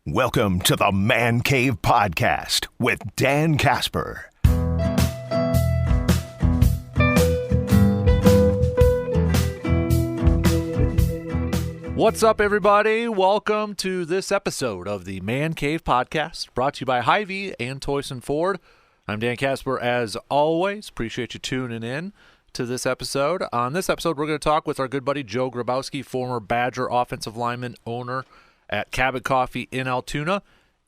Welcome to the Man Cave Podcast with Dan Casper. What's up, everybody? Welcome to this episode of the Man Cave Podcast, brought to you by Hy-Vee and Toyson Ford. I'm Dan Casper, as always. Appreciate you tuning in to this episode. On this episode, we're going to talk with our good buddy Joe Gribowski, former Badger offensive lineman, owner at Cabot Coffee in Altoona,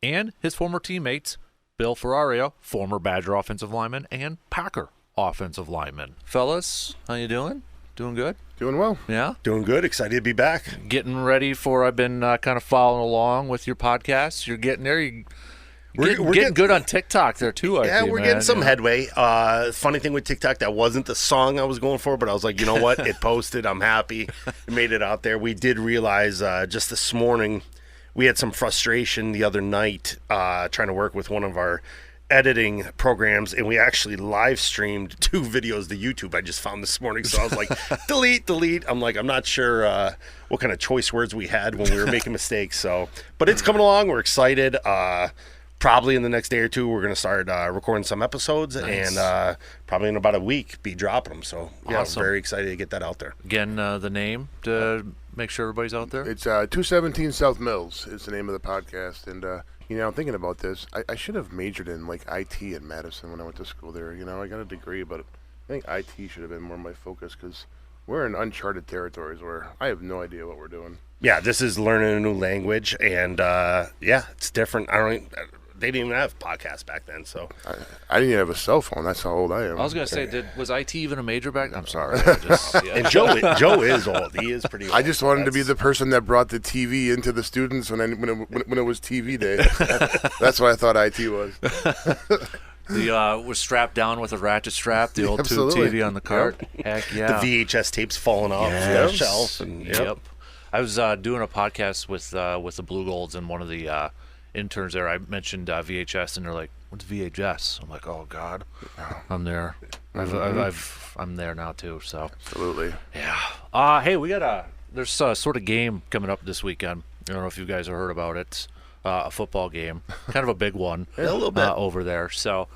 and his former teammates, Bill Ferrario, former Badger offensive lineman, and Packer offensive lineman. Fellas, how you doing? Doing good? Doing well. Yeah? Doing good. Excited to be back. Getting ready for, I've been kind of following along with your podcast. You're getting there. We're getting good on TikTok there, too, I see, we're getting some headway. Funny thing with TikTok, that wasn't the song I was going for, but I was like, you know what? It posted. I'm happy. It made it out there. We did realize just this morning we had some frustration the other night trying to work with one of our editing programs, and we actually live streamed 2 videos to YouTube I just found this morning. So I was like, delete. I'm like, I'm not sure what kind of choice words we had when we were making mistakes. So, but it's coming along. We're excited. Probably in the next day or 2, we're going to start recording some episodes. Nice. And probably in about a week be dropping them. So yeah, awesome. I'm very excited to get that out there. Again, the name to make sure everybody's out there. It's 217 South Mills is the name of the podcast. And, I'm thinking about this. I should have majored in like IT in Madison when I went to school there. I got a degree, but I think IT should have been more my focus because we're in uncharted territories where I have no idea what we're doing. Yeah, this is learning a new language, and it's different. They didn't even have podcasts back then, so I didn't even have a cell phone. That's how old I am. I was gonna say, was IT even a major back then? I'm sorry. And Joe is old. He is pretty old. I just wanted to be the person that brought the TV into the students when it was TV day. That's what I thought IT was. Was strapped down with a ratchet strap, the old tube TV on the cart. Yep. Heck yeah. The VHS tapes falling off the shelf. And, yep. I was doing a podcast with the Blue Golds, and one of the interns there, I mentioned VHS, and they're like, "What's VHS?" I'm like, "Oh God, I'm there. I'm there now too." So absolutely, yeah. Hey, there's a sort of game coming up this weekend. I don't know if you guys have heard about it. A football game, kind of a big one, a little bit over there. So,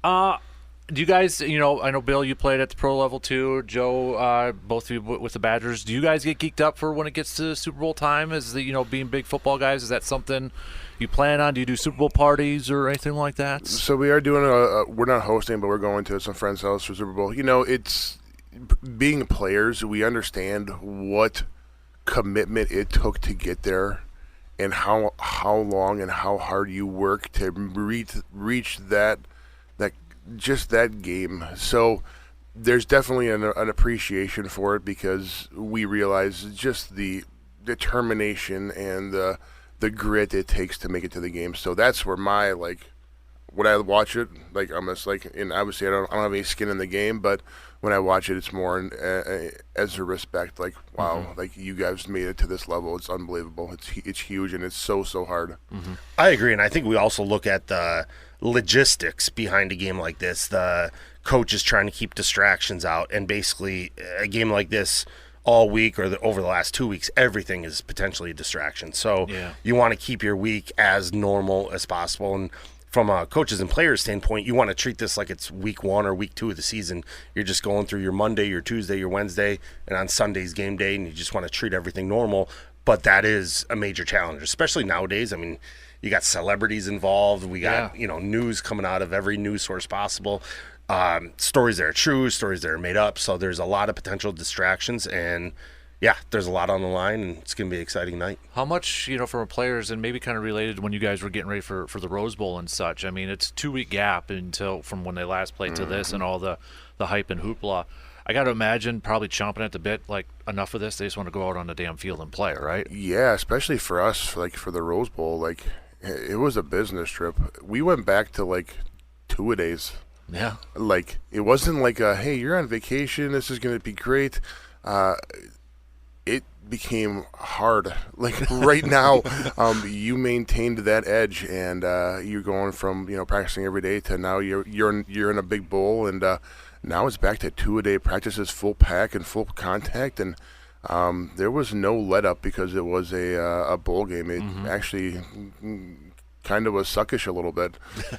do you guys? I know Bill, you played at the pro level too. Joe, both of you with the Badgers. Do you guys get geeked up for when it gets to Super Bowl time? As being big football guys, is that something you plan on? Do you do Super Bowl parties or anything like that? So we are doing we're not hosting, but we're going to some friends' house for Super Bowl. It's being players. We understand what commitment it took to get there, and how long and how hard you work to reach that game. So there's definitely an appreciation for it because we realize just the determination and the grit it takes to make it to the game. So that's where my when I watch it, I'm just and obviously I don't have any skin in the game, but when I watch it, it's more as a respect, wow, you guys made it to this level. It's unbelievable. It's huge, and it's so hard. Mm-hmm. I agree, and I think we also look at the logistics behind a game like this. The coach is trying to keep distractions out, and basically a game like this all week or over the last 2 weeks, everything is potentially a distraction. So you want to keep your week as normal as possible, and from a coaches and players standpoint, you want to treat this like it's week 1 or week 2 of the season. You're just going through your Monday, your Tuesday, your Wednesday, and on Sunday's game day, and you just want to treat everything normal. But that is a major challenge, especially nowadays. I mean, you got celebrities involved. We got news coming out of every news source possible. Stories that are true, stories that are made up. So there's a lot of potential distractions, and there's a lot on the line, and it's going to be an exciting night. How much, from players, and maybe kind of related when you guys were getting ready for the Rose Bowl and such. I mean, it's a 2-week gap from when they last played to this, and all the hype and hoopla. I got to imagine probably chomping at the bit, enough of this, they just want to go out on the damn field and play, right? Yeah, especially for us, for the Rose Bowl, it was a business trip. We went back to 2-a-days. Yeah. It wasn't hey, you're on vacation, this is going to be great. It became hard. Right now, you maintained that edge, and you're going from practicing every day to now you're in a big bowl, and now it's back to 2-a-day practices, full pack and full contact, and there was no let up because it was a bowl game. It actually kind of was suckish a little bit.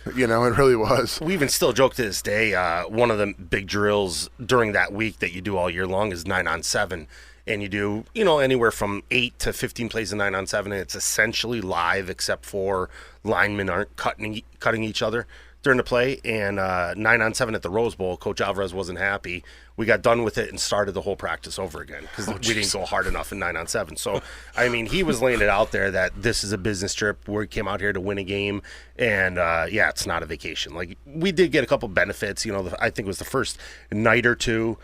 It really was. We even still joke to this day, one of the big drills during that week that you do all year long is 9-on-7. And you do, anywhere from 8 to 15 plays of 9-on-7, and it's essentially live except for linemen aren't cutting each other during the play. And 9-on-7 at the Rose Bowl, Coach Alvarez wasn't happy. We got done with it and started the whole practice over again because we didn't go hard enough in 9-on-7. So, he was laying it out there that this is a business trip. We came out here to win a game, and, it's not a vacation. Like, we did get a couple benefits. I think it was the first night or two.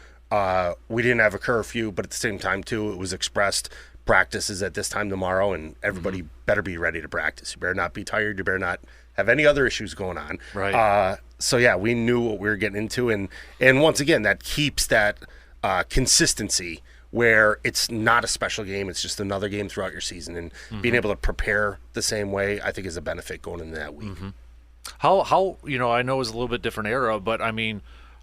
We didn't have a curfew, but at the same time, too, it was expressed practice is at this time tomorrow, and everybody better be ready to practice. You better not be tired. You better not have any other issues going on. Right. We knew what we were getting into, and once again, that keeps that consistency where it's not a special game. It's just another game throughout your season, and being able to prepare the same way, I think, is a benefit going into that week. How I know it was a little bit different era, but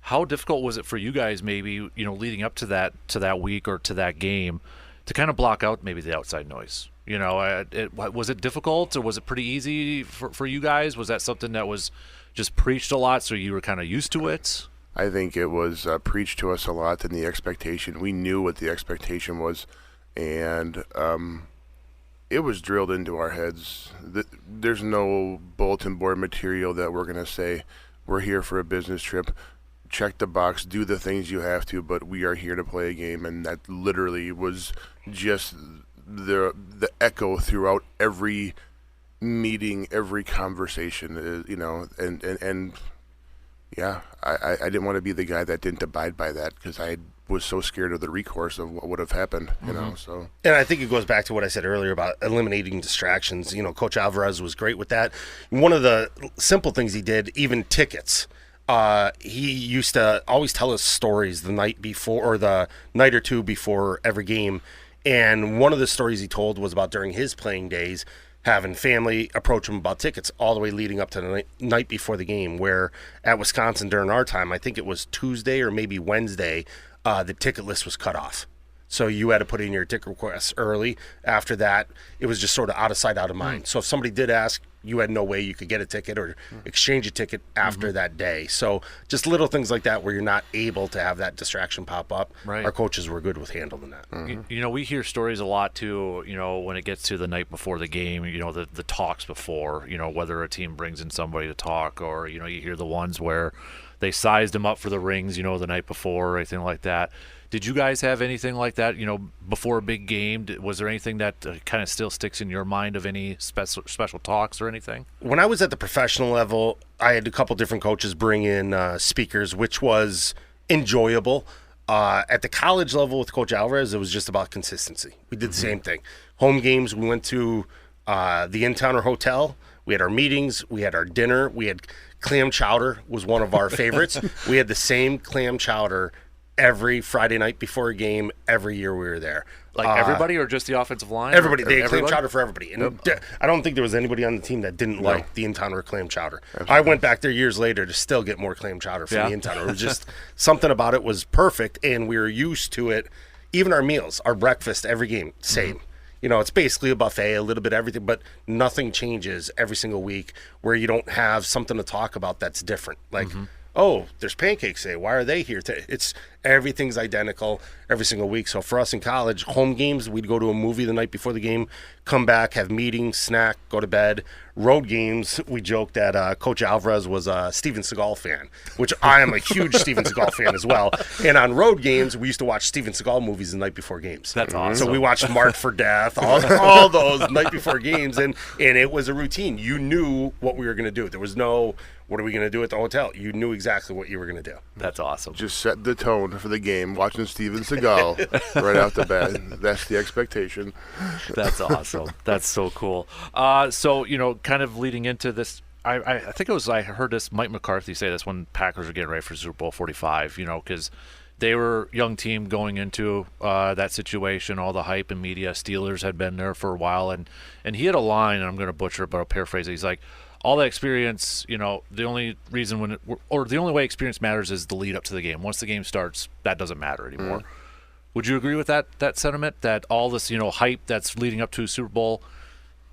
how difficult was it for you guys maybe, leading up to that week or to that game to kind of block out maybe the outside noise? Was it difficult or was it pretty easy for you guys? Was that something that was just preached a lot so you were kind of used to it? I think it was preached to us a lot, and the expectation, we knew what the expectation was, and it was drilled into our heads. There's no bulletin board material that we're going to say, we're here for a business trip. Check the box, do the things you have to, but we are here to play a game, and that literally was just the echo throughout every meeting, every conversation, I didn't want to be the guy that didn't abide by that because I was so scared of the recourse of what would have happened, so. And I think it goes back to what I said earlier about eliminating distractions. Coach Alvarez was great with that. One of the simple things he did, even tickets. He used to always tell us stories the night before or the night or two before every game. And one of the stories he told was about during his playing days, having family approach him about tickets all the way leading up to the night before the game, where at Wisconsin during our time, I think it was Tuesday or maybe Wednesday, the ticket list was cut off. So you had to put in your ticket requests early. After that, it was just sort of out of sight, out of mind. So if somebody did ask, you had no way you could get a ticket or exchange a ticket after that day. So just little things like that where you're not able to have that distraction pop up. Right. Our coaches were good with handling that. We hear stories a lot too, when it gets to the night before the game, the talks before, whether a team brings in somebody to talk or, you hear the ones where they sized them up for the rings, the night before or anything like that. Did you guys have anything like that, before a big game? Was there anything that kind of still sticks in your mind of any special talks or anything? When I was at the professional level, I had a couple different coaches bring in speakers, which was enjoyable. At the college level with Coach Alvarez, it was just about consistency. We did the same thing. Home games, we went to the in-towner hotel. We had our meetings. We had our dinner. We had clam chowder was one of our favorites. We had the same clam chowder every Friday night before a game, every year we were there. Like everybody or just the offensive line? Everybody. They had clam chowder for everybody. And I don't think there was anybody on the team that didn't like the in-towner clam chowder. Absolutely. I went back there years later to still get more clam chowder from the in-towner. It was just something about it was perfect, and we were used to it. Even our meals, our breakfast, every game, same. It's basically a buffet, a little bit of everything, but nothing changes every single week where you don't have something to talk about that's different. Like, oh, there's pancakes today. Why are they here today? Everything's identical every single week. So for us in college, home games, we'd go to a movie the night before the game, come back, have meetings, snack, go to bed. Road games, we joked that Coach Alvarez was a Steven Seagal fan, which I am a huge Steven Seagal fan as well. And on road games, we used to watch Steven Seagal movies the night before games. That's awesome. So we watched Marked for Death, all those night before games, and it was a routine. You knew what we were going to do. There was no, what are we going to do at the hotel? You knew exactly what you were going to do. That's awesome. Just set the tone for the game, watching Steven Seagal right out the bat. That's the expectation. That's awesome. That's so cool. So, kind of leading into this, I think I heard this, Mike McCarthy say this when Packers were getting ready for Super Bowl 45, because they were a young team going into that situation, all the hype and media. Steelers had been there for a while, and he had a line, and I'm going to butcher it, but I'll paraphrase it. He's like, all that experience, the only way experience matters is the lead up to the game. Once the game starts, that doesn't matter anymore. Would you agree with that sentiment, that all this, hype that's leading up to Super Bowl,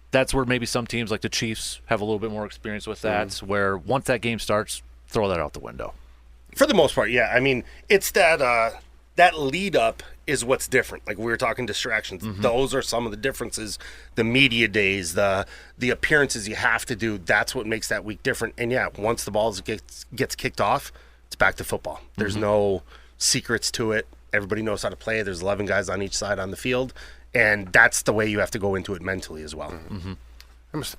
that's where maybe some teams like the Chiefs have a little bit more experience with that, where once that game starts, throw that out the window? For the most part, yeah. I mean, it's that lead up is what's different. Like we were talking distractions. Those are some of the differences. The media days, the appearances you have to do, that's what makes that week different. And yeah, once the ball gets kicked off, it's back to football. There's no secrets to it. Everybody knows how to play. There's 11 guys on each side on the field. And that's the way you have to go into it mentally as well.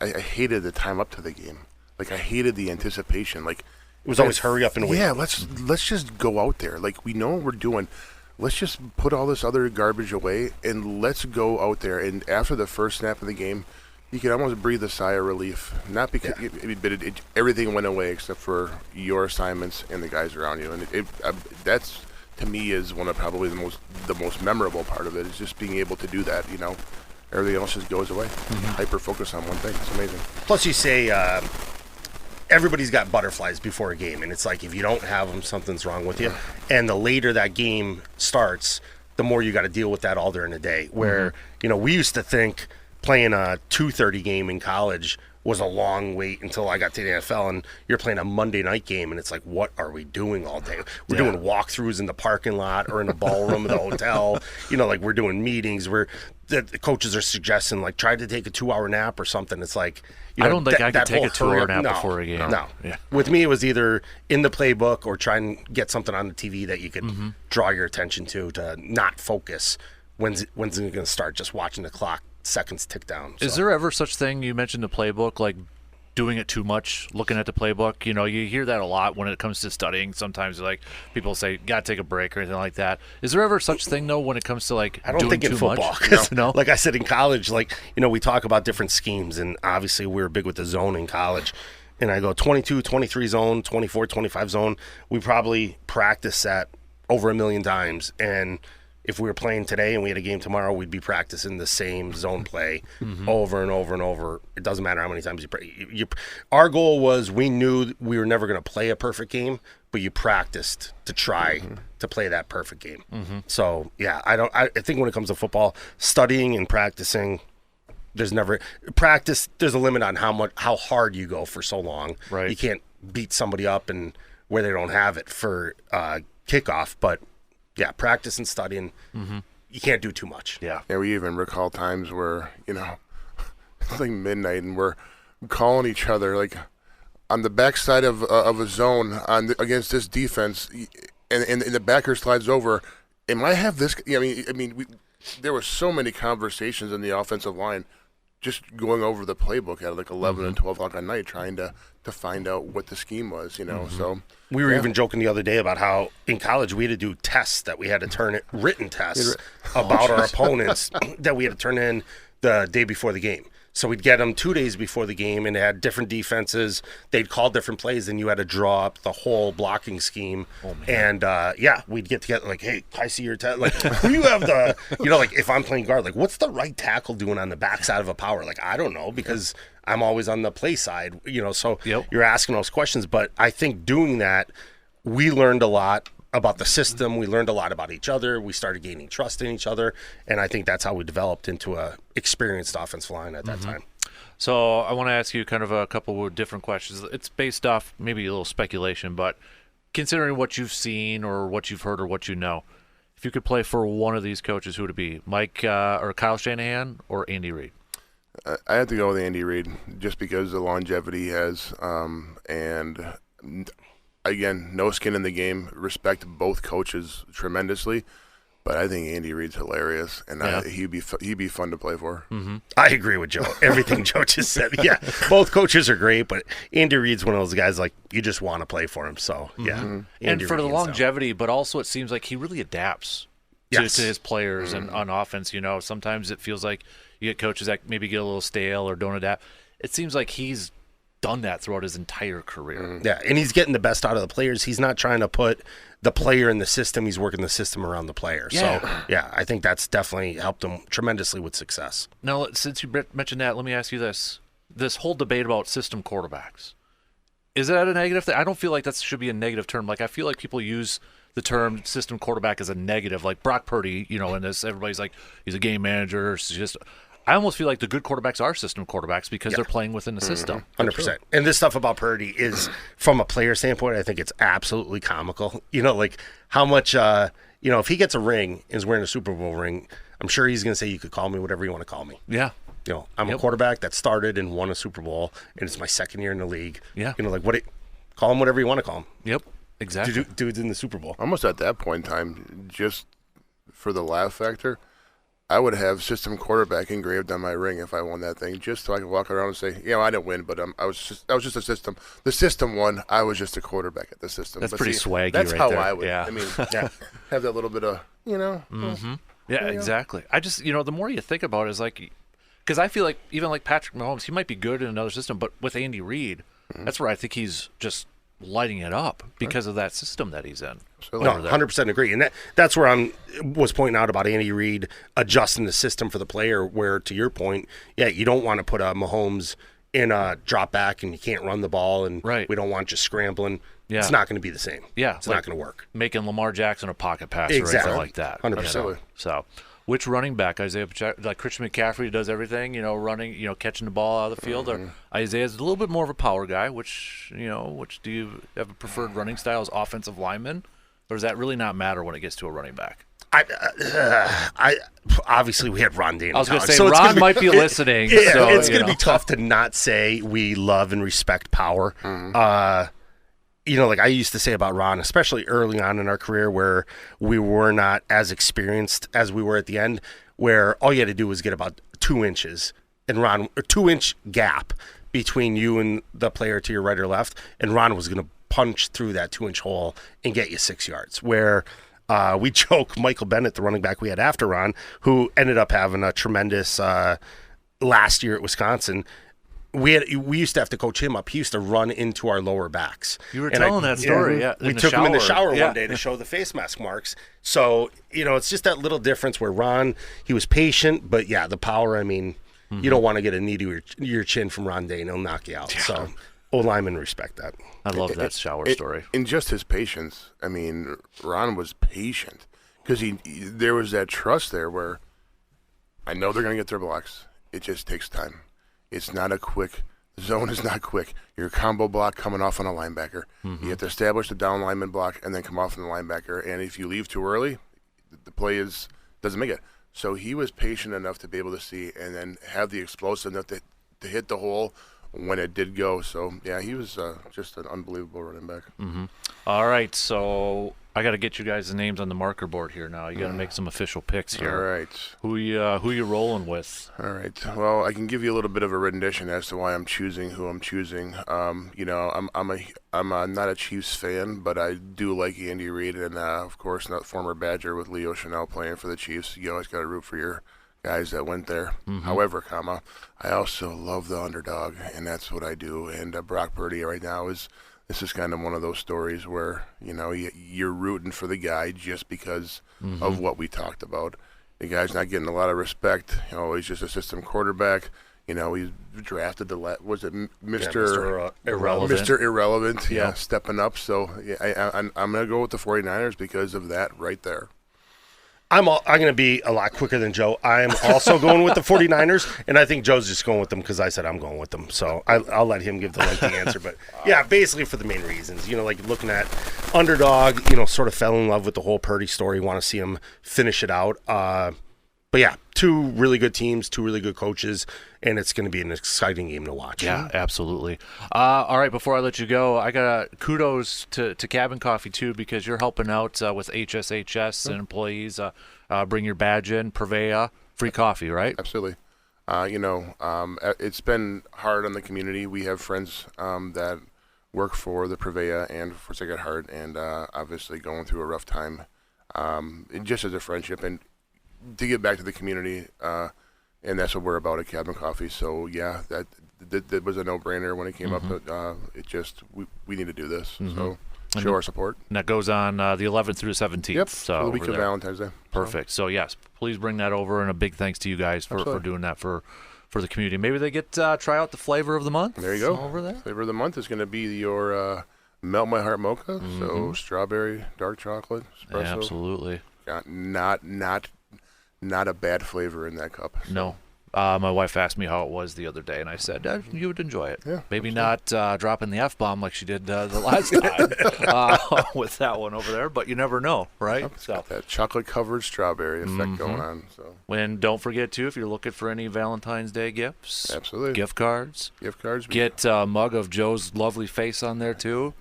I hated the time up to the game. Like, I hated the anticipation. Like, it was always hurry up and wait. Yeah, let's just go out there. Like, we know what we're doing. Let's just put all this other garbage away and let's go out there. And after the first snap of the game, you could almost breathe a sigh of relief. Not because everything went away except for your assignments and the guys around you. And that's, to me, is one of probably the most memorable part of it, is just being able to do that. Everything else just goes away. Hyper focus on one thing. It's amazing. Plus, you say everybody's got butterflies before a game, and it's like if you don't have them, something's wrong with you. And the later that game starts, the more you got to deal with that all during the day. Where we used to think playing a 2:30 game in college was a long wait until I got to the NFL, and you're playing a Monday night game, and it's like, what are we doing all day? We're doing walkthroughs in the parking lot or in the ballroom of the hotel. Like we're doing meetings where the coaches are suggesting, like, try to take a 2-hour nap or something. It's like, I don't think I could take a 2-hour nap before a game. No. Yeah. With me, it was either in the playbook or try and get something on the TV that you could draw your attention to not focus. When's it going to start? Just watching the clock. Seconds tick down. Is there ever such thing, you mentioned the playbook, like doing it too much, looking at the playbook? You hear that a lot when it comes to studying. Sometimes people say, got to take a break or anything like that. Is there ever such thing, though, when it comes to I don't doing think in too football. much? No? Like I said, in college, we talk about different schemes, and obviously we were big with the zone in college. And I go 22, 23 zone, 24, 25 zone. We probably practice that over 1 million times. And if we were playing today and we had a game tomorrow, we'd be practicing the same zone play over and over and over. It doesn't matter how many times you play. Our goal was, we knew we were never going to play a perfect game, but you practiced to try to play that perfect game. So, yeah, I think when it comes to football, studying and practicing, there's a limit on how hard you go for so long. Right. You can't beat somebody up and where they don't have it for kickoff, but yeah, practice and studying. You can't do too much. Yeah. Yeah, we even recall times where, it's like midnight and we're calling each other, like, on the backside of a zone against this defense, and the backer slides over. Am I have this? There were so many conversations in the offensive line just going over the playbook at like 11 and 12 o'clock at night, trying to find out what the scheme was, So we were even joking the other day about how in college we had to do tests that we had to turn in, written tests about our opponents that we had to turn in the day before the game. So we'd get them 2 days before the game, and they had different defenses. They'd call different plays, and you had to draw up the whole blocking scheme. And we'd get together like, hey, I see your like, who you have the, like if I'm playing guard, like what's the right tackle doing on the backside of a power? Like, I don't know, because I'm always on the play side, so you're asking those questions. But I think doing that, we learned a lot about the system. We learned a lot about each other. We started gaining trust in each other, and I think that's how we developed into a experienced offensive line at that time. So I want to ask you kind of a couple of different questions. It's based off maybe a little speculation, but considering what you've seen or what you've heard or what you know, if you could play for one of these coaches, who would it be? Mike or Kyle Shanahan or Andy Reid? I have to go with Andy Reid just because the longevity he has, and again, no skin in the game. Respect both coaches tremendously, but I think Andy Reid's hilarious, and he'd be fun to play for. I agree with Joe. Everything Joe just said. Yeah, both coaches are great, but Andy Reid's one of those guys like you just want to play for him. So And for the longevity, but also it seems like he really adapts to his players and on offense. Sometimes it feels like you get coaches that maybe get a little stale or don't adapt. It seems like he's done that throughout his entire career. Yeah, and he's getting the best out of the players. He's not trying to put the player in the system. He's working the system around the player. Yeah. So, yeah, I think that's definitely helped him tremendously with success. Now, since you mentioned that, let me ask you this. This whole debate about system quarterbacks, is that a negative thing? I don't feel like that should be a negative term. Like, I feel like people use the term system quarterback as a negative, like Brock Purdy. In this, everybody's like, he's a game manager. It's just, I almost feel like the good quarterbacks are system quarterbacks because they're playing within the system. 100%. And this stuff about Purdy is, from a player standpoint, I think it's absolutely comical. Like how much, if he gets a ring and is wearing a Super Bowl ring, I'm sure he's going to say, you could call me whatever you want to call me. Yeah. I'm a quarterback that started and won a Super Bowl, and it's my second year in the league. Yeah. Call him whatever you want to call him. Yep. Exactly. Dude's in the Super Bowl. Almost at that point in time, just for the laugh factor, I would have system quarterback engraved on my ring if I won that thing, just so I could walk around and say, I didn't win, but I was just a system. The system won. I was just a quarterback at the system. That's pretty swaggy. That's right how there. I would. Yeah. I mean, have that little bit of, Mm-hmm. Yeah, exactly. I just, the more you think about it, is like, because I feel like even like Patrick Mahomes, he might be good in another system, but with Andy Reid, that's where I think he's just lighting it up because of that system that he's in. No, 100% agree. And that's where I was pointing out about Andy Reid adjusting the system for the player, where, to your point, you don't want to put a Mahomes in a drop back and you can't run the ball, and we don't want just scrambling. Yeah. It's not going to be the same. Yeah. It's not going to work. Making Lamar Jackson a pocket passer or anything like that. 100%. So, which running back? Isaiah Pacheco, like Christian McCaffrey does everything, running, catching the ball out of the field. Or Isaiah's a little bit more of a power guy, which do you have a preferred running style as offensive lineman? Or does that really not matter when it gets to a running back? I obviously we had Ron Dane. I was going to say, so Ron might be listening. So, it's going to be tough to not say we love and respect power. Like I used to say about Ron, especially early on in our career where we were not as experienced as we were at the end, where all you had to do was get about 2 inches and Ron, or 2-inch gap between you and the player to your right or left, and Ron was going to punch through that 2-inch hole and get you 6 yards. Where we joke Michael Bennett, the running back we had after Ron, who ended up having a tremendous last year at Wisconsin. We used to have to coach him up. He used to run into our lower backs. You were telling that story, yeah. We took him in the shower one day to show the face mask marks. So, it's just that little difference where Ron, he was patient, but the power, I mean, you don't want to get a knee to your chin from Ron Dane. He'll knock you out. Yeah. So, o-linemen respect that. I love that shower story. And just his patience. I mean, Ron was patient because there was that trust there where I know they're going to get their blocks. It just takes time. It's not a quick – the zone is not quick. Your combo block coming off on a linebacker. You have to establish the down lineman block and then come off on the linebacker. And if you leave too early, the play doesn't make it. So he was patient enough to be able to see and then have the explosiveness to hit the hole when it did go. So, he was just an unbelievable running back. All right, so I got to get you guys the names on the marker board here now. You got to make some official picks here. All right. Who you rolling with? All right. Well, I can give you a little bit of a rendition as to why I'm choosing who I'm choosing. I'm not a Chiefs fan, but I do like Andy Reid, and of course, not former Badger with Leo Chenal playing for the Chiefs. You always got to root for your guys that went there. However, I also love the underdog, and that's what I do. And Brock Purdy right now this is kind of one of those stories where, you're rooting for the guy just because of what we talked about. The guy's not getting a lot of respect. He's just a system quarterback. He's drafted Mr. Irrelevant. Mr. Irrelevant, stepping up. So, I'm going to go with the 49ers because of that right there. I'm going to be a lot quicker than Joe. I'm also going with the 49ers, and I think Joe's just going with them because I said I'm going with them. So I'll let him give the lengthy answer. But, basically for the main reasons. Like looking at underdog, sort of fell in love with the whole Purdy story, want to see him finish it out. But, 2 really good teams, 2 really good coaches, and it's going to be an exciting game to watch. Yeah, absolutely. All right, before I let you go, I got kudos to Cabin Coffee, too, because you're helping out with HSHS and employees. Bring your badge in, Purveya, free coffee, right? Absolutely. It's been hard on the community. We have friends that work for the Purveya and for Sacred Heart, and obviously going through a rough time just as a friendship. And to give back to the community, and that's what we're about at Cabin Coffee. So that was a no-brainer when it came up. It just we need to do this. So show our support. And that goes on the 11th through the 17th. Yep. So the week of Valentine's Day. Perfect. So yes, please bring that over, and a big thanks to you guys for doing that for the community. Maybe they get try out the flavor of the month. There you go. Over there. Flavor of the month is going to be your Melt My Heart mocha, so strawberry, dark chocolate, espresso. Absolutely. Not a bad flavor in that cup. So. No. My wife asked me how it was the other day, and I said, you would enjoy it. Yeah, maybe not dropping the F-bomb like she did the last time with that one over there, but you never know, right? It's got that chocolate-covered strawberry effect going on. So. And don't forget, too, if you're looking for any Valentine's Day gifts, absolutely, gift cards. Get a mug of Joe's lovely face on there, too.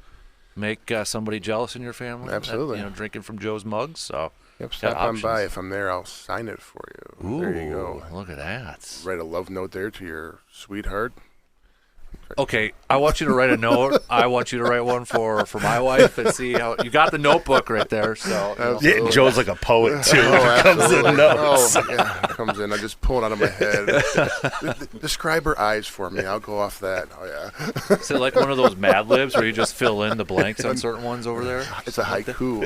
Make somebody jealous in your family. Absolutely. Drinking from Joe's mugs, so... Yep, stop on by. If I'm there, I'll sign it for you. Ooh, there you go. Look at that. Write a love note there to your sweetheart. Okay, I want you to write a note. I want you to write one for my wife and see how you got the notebook right there. So yeah, Joe's like a poet too. Oh, comes in notes. Oh, yeah, it comes in. I just pull it out of my head. Describe her eyes for me. I'll go off that. Oh yeah. Is it like one of those Mad Libs where you just fill in the blanks on certain ones over there? It's a haiku.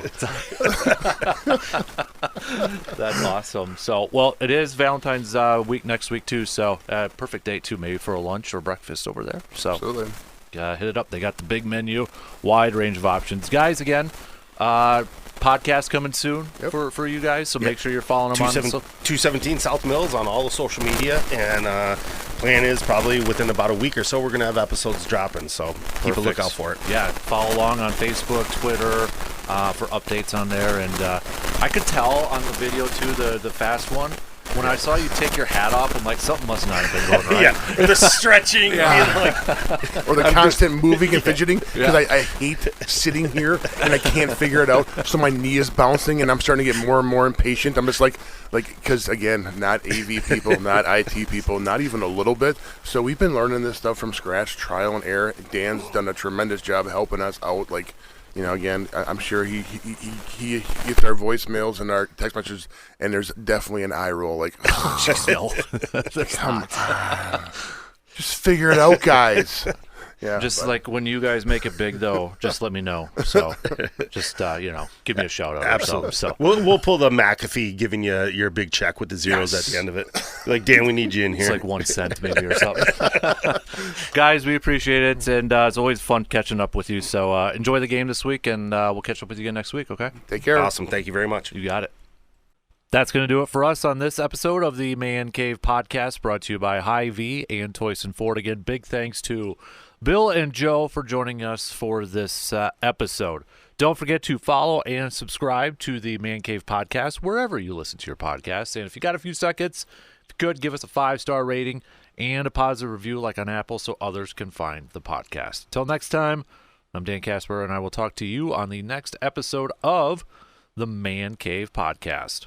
That's awesome. So, well, it is Valentine's week next week too. So, perfect date too, maybe for a lunch or breakfast over there. So, absolutely. Hit it up. They got the big menu, wide range of options. Guys, again, podcast coming soon for you guys, so make sure you're following them on 217 South Mills on all the social media, and plan is probably within about a week or so we're going to have episodes dropping, so keep a lookout for it. Yeah, follow along on Facebook, Twitter, for updates on there, and I could tell on the video, too, the fast one, when I saw you take your hat off, I'm like, something must not have been going right. Yeah, or the stretching, or the constant moving and fidgeting, because I hate sitting here and I can't figure it out. So my knee is bouncing, and I'm starting to get more and more impatient. I'm just like, because again, not AV people, not IT people, not even a little bit. So we've been learning this stuff from scratch, trial and error. Dan's done a tremendous job helping us out, again, I'm sure he gets our voicemails and our text messages, and there's definitely an eye roll. Like, come on. Just figure it out, guys. Yeah, like when you guys make it big, though, just let me know. So just, give me a shout out. Absolutely. Or something, so. We'll pull the McAfee giving you your big check with the zeros at the end of it. Like, Dan, we need you in here. It's like 1 cent maybe or something. Guys, we appreciate it, and it's always fun catching up with you. So enjoy the game this week, and we'll catch up with you again next week, okay? Take care. Awesome. Thank you very much. You got it. That's going to do it for us on this episode of the Man Cave Podcast, brought to you by Hy-Vee and Toyson Ford. Again, big thanks to Bill and Joe for joining us for this episode. Don't forget to follow and subscribe to the Man Cave Podcast wherever you listen to your podcasts. And if you got a few seconds, if you could, give us a 5-star rating and a positive review like on Apple so others can find the podcast. Until next time, I'm Dan Casper, and I will talk to you on the next episode of the Man Cave Podcast.